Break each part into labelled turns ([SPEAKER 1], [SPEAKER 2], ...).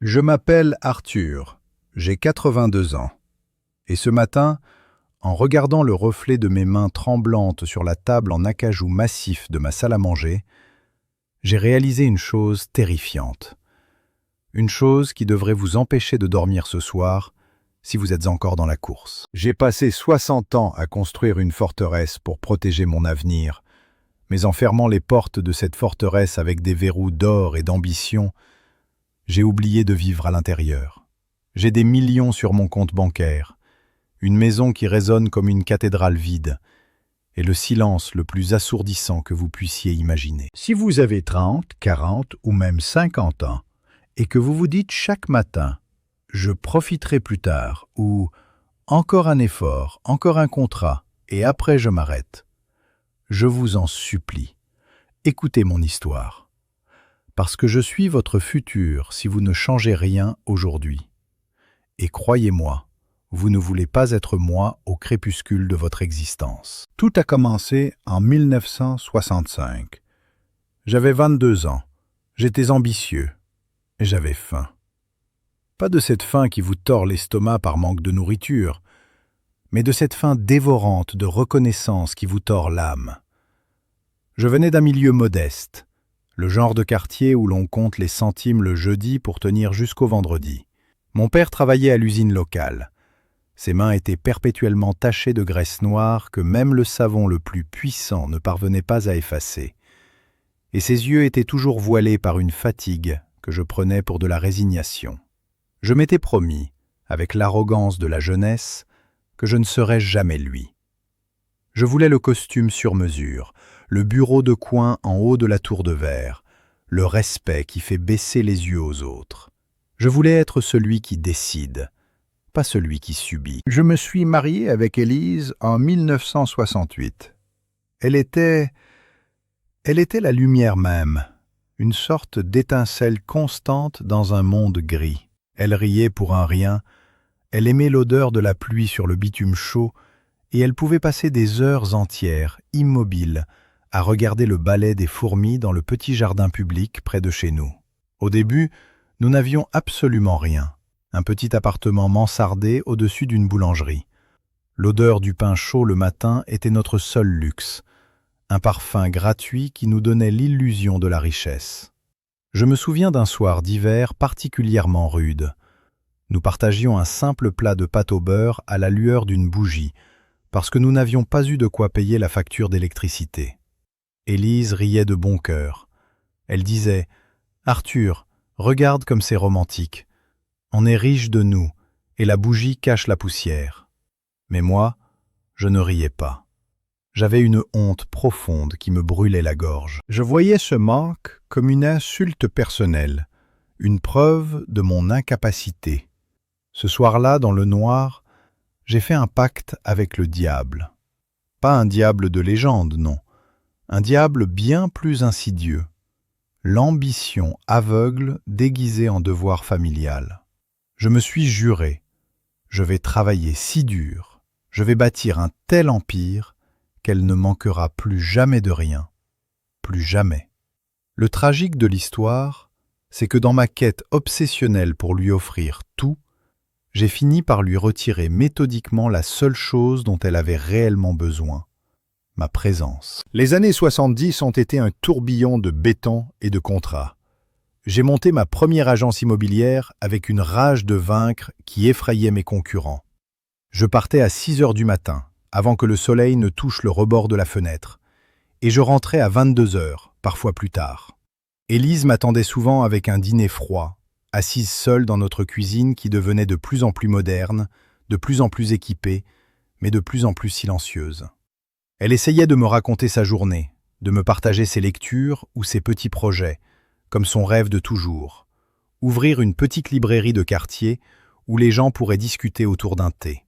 [SPEAKER 1] Je m'appelle Arthur, j'ai 82 ans. Et ce matin, en regardant le reflet de mes mains tremblantes sur la table en acajou massif de ma salle à manger, j'ai réalisé une chose terrifiante. Une chose qui devrait vous empêcher de dormir ce soir si vous êtes encore dans la course. J'ai passé 60 ans à construire une forteresse pour protéger mon avenir, mais en fermant les portes de cette forteresse avec des verrous d'or et d'ambition, j'ai oublié de vivre à l'intérieur. J'ai des millions sur mon compte bancaire, une maison qui résonne comme une cathédrale vide, et le silence le plus assourdissant que vous puissiez imaginer.
[SPEAKER 2] Si vous avez 30, 40 ou même 50 ans, et que vous vous dites chaque matin « je profiterai plus tard » ou « encore un effort, encore un contrat, et après je m'arrête », je vous en supplie, écoutez mon histoire. Parce que je suis votre futur si vous ne changez rien aujourd'hui. Et croyez-moi, vous ne voulez pas être moi au crépuscule de votre existence. Tout a commencé en 1965. J'avais 22 ans, j'étais ambitieux, et j'avais faim. Pas de cette faim qui vous tord l'estomac par manque de nourriture, mais de cette faim dévorante de reconnaissance qui vous tord l'âme. Je venais d'un milieu modeste, le genre de quartier où l'on compte les centimes le jeudi pour tenir jusqu'au vendredi. Mon père travaillait à l'usine locale. Ses mains étaient perpétuellement tachées de graisse noire que même le savon le plus puissant ne parvenait pas à effacer. Et ses yeux étaient toujours voilés par une fatigue que je prenais pour de la résignation. Je m'étais promis, avec l'arrogance de la jeunesse, que je ne serais jamais lui. Je voulais le costume sur mesure, le bureau de coin en haut de la tour de verre, le respect qui fait baisser les yeux aux autres. Je voulais être celui qui décide, pas celui qui subit. Je me suis marié avec Élise en 1968. Elle était la lumière même, une sorte d'étincelle constante dans un monde gris. Elle riait pour un rien, elle aimait l'odeur de la pluie sur le bitume chaud, et elle pouvait passer des heures entières, immobile, à regarder le balai des fourmis dans le petit jardin public près de chez nous. Au début, nous n'avions absolument rien. Un petit appartement mansardé au-dessus d'une boulangerie. L'odeur du pain chaud le matin était notre seul luxe, un parfum gratuit qui nous donnait l'illusion de la richesse. Je me souviens d'un soir d'hiver particulièrement rude. Nous partagions un simple plat de pâte au beurre à la lueur d'une bougie, parce que nous n'avions pas eu de quoi payer la facture d'électricité. Élise riait de bon cœur. Elle disait « Arthur, regarde comme c'est romantique. On est riche de nous, et la bougie cache la poussière. » Mais moi, je ne riais pas. J'avais une honte profonde qui me brûlait la gorge. Je voyais ce manque comme une insulte personnelle, une preuve de mon incapacité. Ce soir-là, dans le noir, j'ai fait un pacte avec le diable. Pas un diable de légende, non. Un diable bien plus insidieux. L'ambition aveugle déguisée en devoir familial. Je me suis juré, je vais travailler si dur, je vais bâtir un tel empire qu'elle ne manquera plus jamais de rien. Plus jamais. Le tragique de l'histoire, c'est que dans ma quête obsessionnelle pour lui offrir tout, j'ai fini par lui retirer méthodiquement la seule chose dont elle avait réellement besoin, ma présence. Les années 70 ont été un tourbillon de béton et de contrats. J'ai monté ma première agence immobilière avec une rage de vaincre qui effrayait mes concurrents. Je partais à 6 heures du matin, avant que le soleil ne touche le rebord de la fenêtre, et je rentrais à 22 heures, parfois plus tard. Élise m'attendait souvent avec un dîner froid, assise seule dans notre cuisine qui devenait de plus en plus moderne, de plus en plus équipée, mais de plus en plus silencieuse. Elle essayait de me raconter sa journée, de me partager ses lectures ou ses petits projets, comme son rêve de toujours, ouvrir une petite librairie de quartier où les gens pourraient discuter autour d'un thé.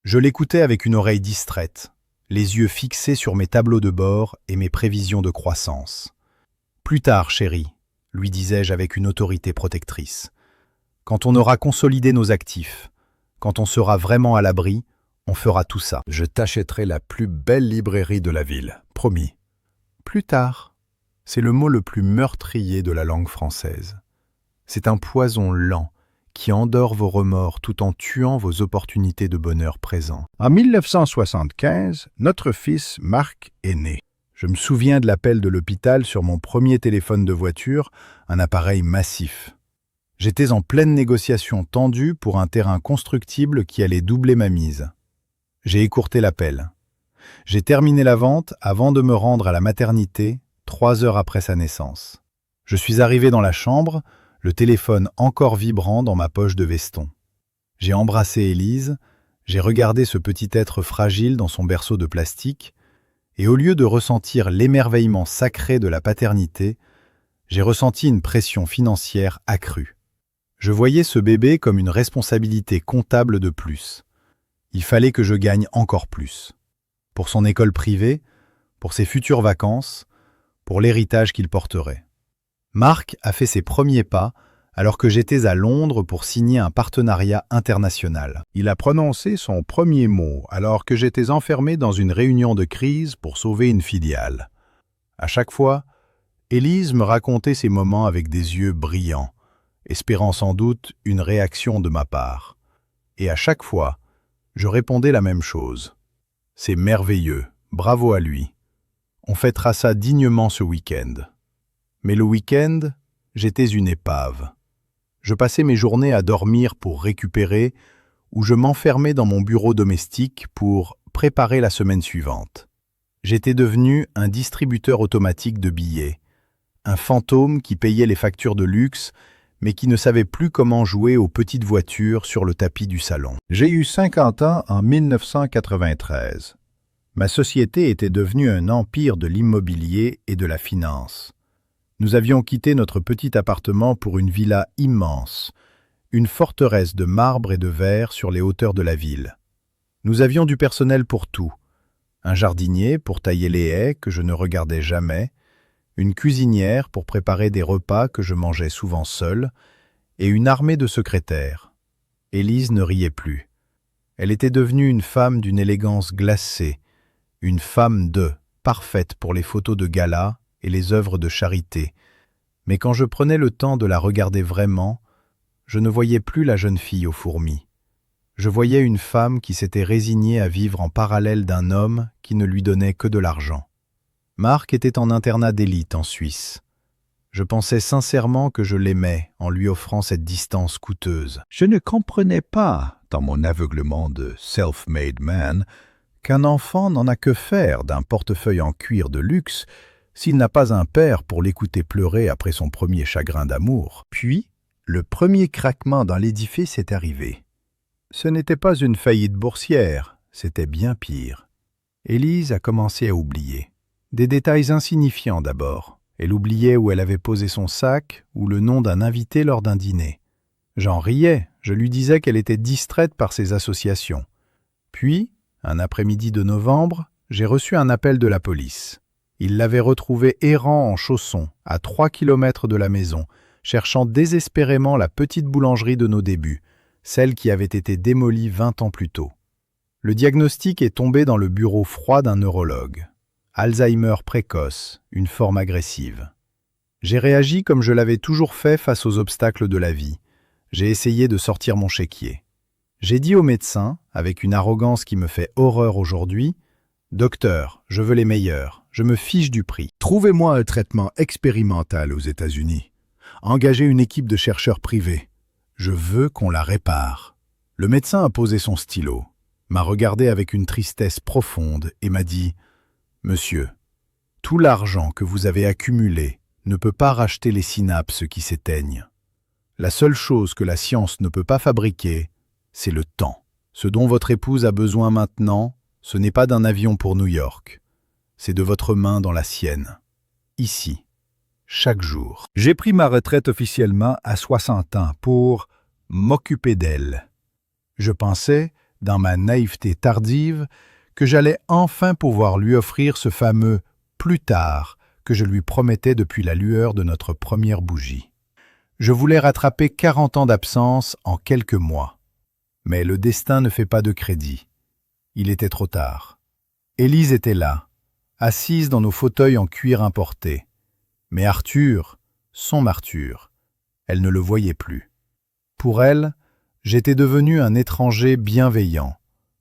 [SPEAKER 2] Je l'écoutais avec une oreille distraite, les yeux fixés sur mes tableaux de bord et mes prévisions de croissance. « Plus tard, chérie », lui disais-je avec une autorité protectrice. « Quand on aura consolidé nos actifs, quand on sera vraiment à l'abri, on fera tout ça. Je t'achèterai la plus belle librairie de la ville, promis. » Plus tard, c'est le mot le plus meurtrier de la langue française.
[SPEAKER 1] C'est un poison lent qui endort vos remords tout en tuant vos opportunités de bonheur présent.
[SPEAKER 2] En 1975, notre fils Marc est né. Je me souviens de l'appel de l'hôpital sur mon premier téléphone de voiture, un appareil massif. J'étais en pleine négociation tendue pour un terrain constructible qui allait doubler ma mise. J'ai écourté l'appel. J'ai terminé la vente avant de me rendre à la maternité, 3 heures après sa naissance. Je suis arrivé dans la chambre, le téléphone encore vibrant dans ma poche de veston. J'ai embrassé Élise, j'ai regardé ce petit être fragile dans son berceau de plastique, et au lieu de ressentir l'émerveillement sacré de la paternité, j'ai ressenti une pression financière accrue. Je voyais ce bébé comme une responsabilité comptable de plus. Il fallait que je gagne encore plus. Pour son école privée, pour ses futures vacances, pour l'héritage qu'il porterait. Marc a fait ses premiers pas alors que j'étais à Londres pour signer un partenariat international. Il a prononcé son premier mot alors que j'étais enfermé dans une réunion de crise pour sauver une filiale. À chaque fois, Élise me racontait ces moments avec des yeux brillants, espérant sans doute une réaction de ma part. Et à chaque fois, je répondais la même chose. C'est merveilleux, bravo à lui. On fêtera ça dignement ce week-end. Mais le week-end, j'étais une épave. Je passais mes journées à dormir pour récupérer ou je m'enfermais dans mon bureau domestique pour préparer la semaine suivante. J'étais devenu un distributeur automatique de billets, un fantôme qui payait les factures de luxe mais qui ne savait plus comment jouer aux petites voitures sur le tapis du salon. J'ai eu 50 ans en 1993. Ma société était devenue un empire de l'immobilier et de la finance. Nous avions quitté notre petit appartement pour une villa immense, une forteresse de marbre et de verre sur les hauteurs de la ville. Nous avions du personnel pour tout, un jardinier pour tailler les haies que je ne regardais jamais, une cuisinière pour préparer des repas que je mangeais souvent seul, et une armée de secrétaires. Élise ne riait plus. Elle était devenue une femme d'une élégance glacée, une femme parfaite pour les photos de gala et les œuvres de charité. Mais quand je prenais le temps de la regarder vraiment, je ne voyais plus la jeune fille aux fourmis. Je voyais une femme qui s'était résignée à vivre en parallèle d'un homme qui ne lui donnait que de l'argent. Marc était en internat d'élite en Suisse. Je pensais sincèrement que je l'aimais en lui offrant cette distance coûteuse. Je ne comprenais pas, dans mon aveuglement de self-made man, qu'un enfant n'en a que faire d'un portefeuille en cuir de luxe s'il n'a pas un père pour l'écouter pleurer après son premier chagrin d'amour. Puis, le premier craquement dans l'édifice est arrivé. Ce n'était pas une faillite boursière, c'était bien pire. Élise a commencé à oublier. Des détails insignifiants d'abord. Elle oubliait où elle avait posé son sac ou le nom d'un invité lors d'un dîner. J'en riais, je lui disais qu'elle était distraite par ses associations. Puis, un après-midi de novembre, j'ai reçu un appel de la police. Ils l'avaient retrouvée errant en chaussons, à 3 kilomètres de la maison, cherchant désespérément la petite boulangerie de nos débuts, celle qui avait été démolie 20 ans plus tôt. Le diagnostic est tombé dans le bureau froid d'un neurologue. Alzheimer précoce, une forme agressive. J'ai réagi comme je l'avais toujours fait face aux obstacles de la vie. J'ai essayé de sortir mon chéquier. J'ai dit au médecin, avec une arrogance qui me fait horreur aujourd'hui, « Docteur, je veux les meilleurs, je me fiche du prix. Trouvez-moi un traitement expérimental aux États-Unis. Engagez une équipe de chercheurs privés. Je veux qu'on la répare. » Le médecin a posé son stylo, m'a regardé avec une tristesse profonde et m'a dit « Monsieur, tout l'argent que vous avez accumulé ne peut pas racheter les synapses qui s'éteignent. La seule chose que la science ne peut pas fabriquer, c'est le temps. Ce dont votre épouse a besoin maintenant, ce n'est pas d'un avion pour New York. C'est de votre main dans la sienne. Ici, chaque jour. J'ai pris ma retraite officiellement à 60 ans pour m'occuper d'elle. Je pensais, dans ma naïveté tardive, que j'allais enfin pouvoir lui offrir ce fameux « plus tard » que je lui promettais depuis la lueur de notre première bougie. Je voulais rattraper 40 ans d'absence en quelques mois. Mais le destin ne fait pas de crédit. Il était trop tard. Élise était là, assise dans nos fauteuils en cuir importé. Mais Arthur, son Arthur,
[SPEAKER 1] Elle ne le voyait plus. Pour elle, j'étais devenu un étranger bienveillant,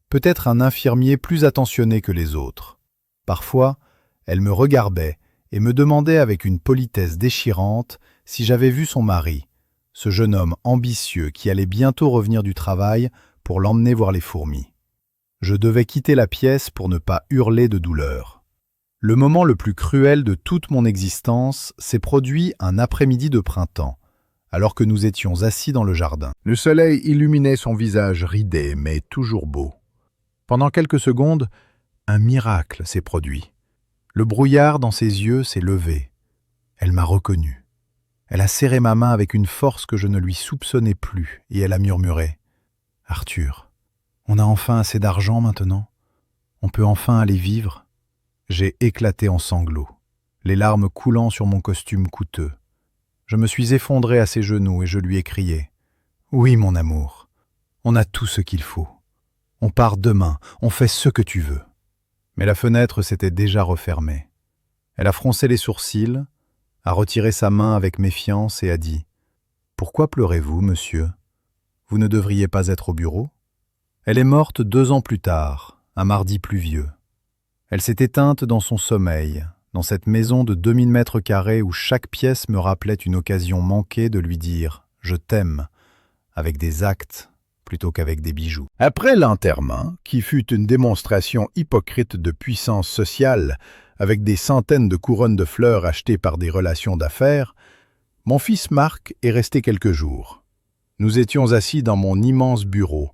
[SPEAKER 1] peut-être un infirmier plus attentionné que les autres. Parfois, elle me regardait et me demandait avec une politesse déchirante si j'avais vu son mari, ce jeune homme ambitieux qui allait bientôt revenir du travail pour l'emmener voir les fourmis. Je devais quitter la pièce pour ne pas hurler de douleur. Le moment le plus cruel de toute mon existence s'est produit un après-midi de printemps, alors que nous étions assis dans le jardin. Le soleil illuminait son visage ridé, mais toujours beau. Pendant quelques secondes, un miracle s'est produit. Le brouillard dans ses yeux s'est levé. Elle m'a reconnu. Elle a serré ma main avec une force que je ne lui soupçonnais plus, et elle a murmuré « Arthur, on a enfin assez d'argent maintenant? On peut enfin aller vivre ?» J'ai éclaté en sanglots, les larmes coulant sur mon costume coûteux. Je me suis effondré à ses genoux et je lui ai crié « Oui, mon amour, on a tout ce qu'il faut. On part demain, on fait ce que tu veux. » Mais la fenêtre s'était déjà refermée. Elle a froncé les sourcils, a retiré sa main avec méfiance et a dit « Pourquoi pleurez-vous, monsieur? Vous ne devriez pas être au bureau ?» Elle est morte 2 ans plus tard, un mardi pluvieux. Elle s'est éteinte dans son sommeil, dans cette maison de 2000 mètres carrés où chaque pièce me rappelait une occasion manquée de lui dire « Je t'aime » avec des actes plutôt qu'avec des bijoux.
[SPEAKER 2] Après l'enterrement, qui fut une démonstration hypocrite de puissance sociale avec des centaines de couronnes de fleurs achetées par des relations d'affaires, mon fils Marc est resté quelques jours. Nous étions assis dans mon immense bureau,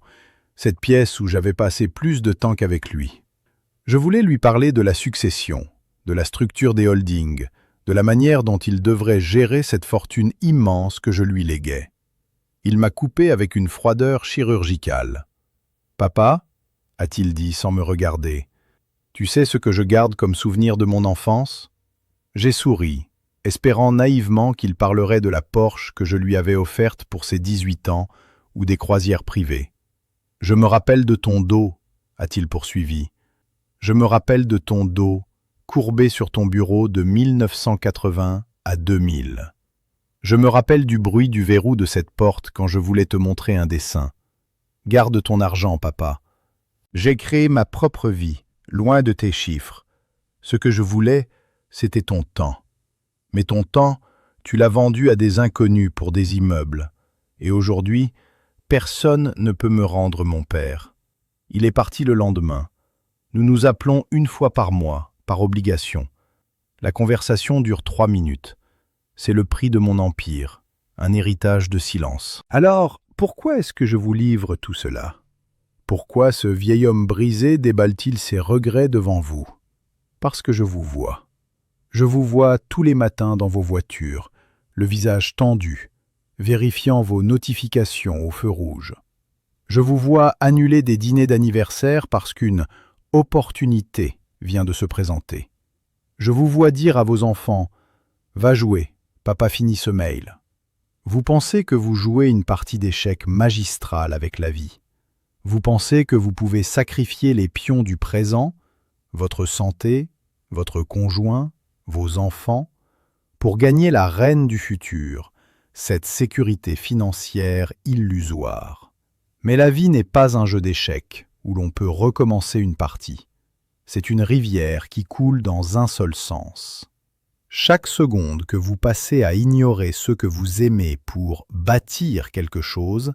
[SPEAKER 2] cette pièce où j'avais passé plus de temps qu'avec lui. Je voulais lui parler de la succession, de la structure des holdings, de la manière dont il devrait gérer cette fortune immense que je lui léguais. Il m'a coupé avec une froideur chirurgicale. « Papa, a-t-il dit sans me regarder, tu sais ce que je garde comme souvenir de mon enfance ? » J'ai souri, espérant naïvement qu'il parlerait de la Porsche que je lui avais offerte pour ses 18 ans ou des croisières privées. « Je me rappelle de ton dos, a-t-il poursuivi. Je me rappelle de ton dos, courbé sur ton bureau de 1980 à 2000. Je me rappelle du bruit du verrou de cette porte quand je voulais te montrer un dessin. Garde ton argent, papa. J'ai créé ma propre vie, loin de tes chiffres. Ce que je voulais, c'était ton temps. Mais ton temps, tu l'as vendu à des inconnus pour des immeubles. Et aujourd'hui, personne ne peut me rendre mon père. Il est parti le lendemain. Nous nous appelons 1 fois par mois, par obligation. La conversation dure 3 minutes. C'est le prix de mon empire, un héritage de silence. Alors, pourquoi est-ce que je vous livre tout cela? Pourquoi ce vieil homme brisé déballe-t-il ses regrets devant vous? Parce que je vous vois. Je vous vois tous les matins dans vos voitures, le visage tendu, vérifiant vos notifications au feu rouge. Je vous vois annuler des dîners d'anniversaire parce qu'une opportunité vient de se présenter. Je vous vois dire à vos enfants « Va jouer, papa finit ce mail ». Vous pensez que vous jouez une partie d'échecs magistrale avec la vie. Vous pensez que vous pouvez sacrifier les pions du présent, votre santé, votre conjoint, vos enfants, pour gagner la reine du futur, cette sécurité financière illusoire. Mais la vie n'est pas un jeu d'échecs où l'on peut recommencer une partie. C'est une rivière qui coule dans un seul sens. Chaque seconde que vous passez à ignorer ce que vous aimez pour bâtir quelque chose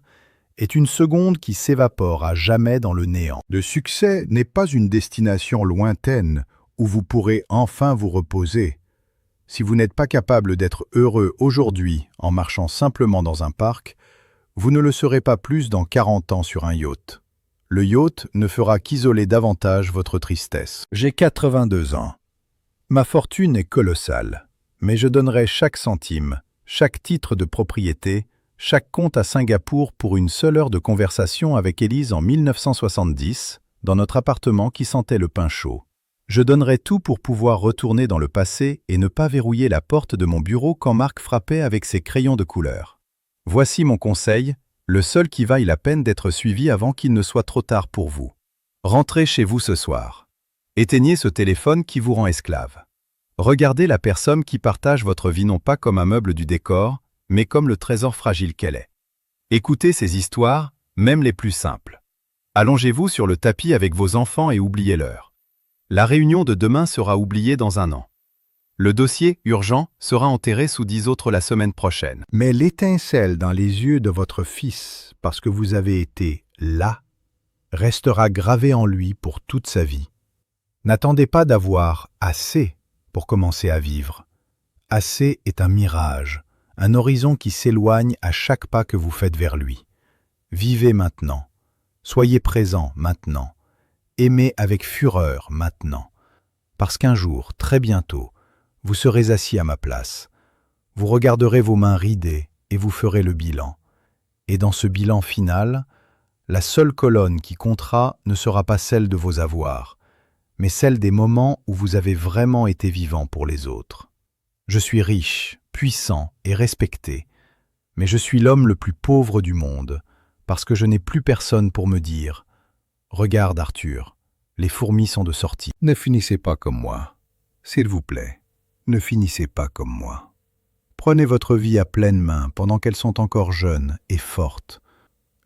[SPEAKER 2] est une seconde qui s'évapore à jamais dans le néant. Le succès n'est pas une destination lointaine où vous pourrez enfin vous reposer. Si vous n'êtes pas capable d'être heureux aujourd'hui en marchant simplement dans un parc, vous ne le serez pas plus dans 40 ans sur un yacht. Le yacht ne fera qu'isoler davantage votre tristesse. J'ai 82 ans. Ma fortune est colossale, mais je donnerai chaque centime, chaque titre de propriété, chaque compte à Singapour pour une seule heure de conversation avec Élise en 1970, dans notre appartement qui sentait le pain chaud. Je donnerai tout pour pouvoir retourner dans le passé et ne pas verrouiller la porte de mon bureau quand Marc frappait avec ses crayons de couleur. Voici mon conseil, le seul qui vaille la peine d'être suivi avant qu'il ne soit trop tard pour vous. Rentrez chez vous ce soir. Éteignez ce téléphone qui vous rend esclave. Regardez la personne qui partage votre vie non pas comme un meuble du décor,
[SPEAKER 1] mais comme le trésor fragile qu'elle est. Écoutez ces histoires, même les plus simples. Allongez-vous sur le tapis avec vos enfants et oubliez l'heure. La réunion de demain sera oubliée dans 1 an. Le dossier urgent sera enterré sous 10 autres la semaine prochaine.
[SPEAKER 2] Mais l'étincelle dans les yeux de votre fils, parce que vous avez été là, restera gravée en lui pour toute sa vie. N'attendez pas d'avoir assez pour commencer à vivre. Assez est un mirage, un horizon qui s'éloigne à chaque pas que vous faites vers lui. Vivez maintenant. Soyez présent maintenant. Aimez avec fureur maintenant. Parce qu'un jour, très bientôt, vous serez assis à ma place. Vous regarderez vos mains ridées et vous ferez le bilan. Et dans ce bilan final, la seule colonne qui comptera ne sera pas celle de vos avoirs, mais celle des moments où vous avez vraiment été vivant pour les autres. Je suis riche, puissant et respecté, mais je suis l'homme le plus pauvre du monde, parce que je n'ai plus personne pour me dire « Regarde Arthur, les fourmis sont de sortie. » Ne finissez pas comme moi. S'il vous plaît, ne finissez pas comme moi. Prenez votre vie à pleine main pendant qu'elles sont encore jeunes et fortes.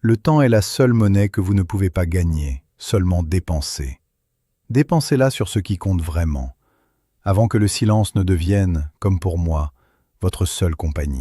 [SPEAKER 2] Le temps est la seule monnaie que vous ne pouvez pas gagner, seulement dépenser. Dépensez-la sur ce qui compte vraiment, avant que le silence ne devienne, comme pour moi, votre seule compagnie.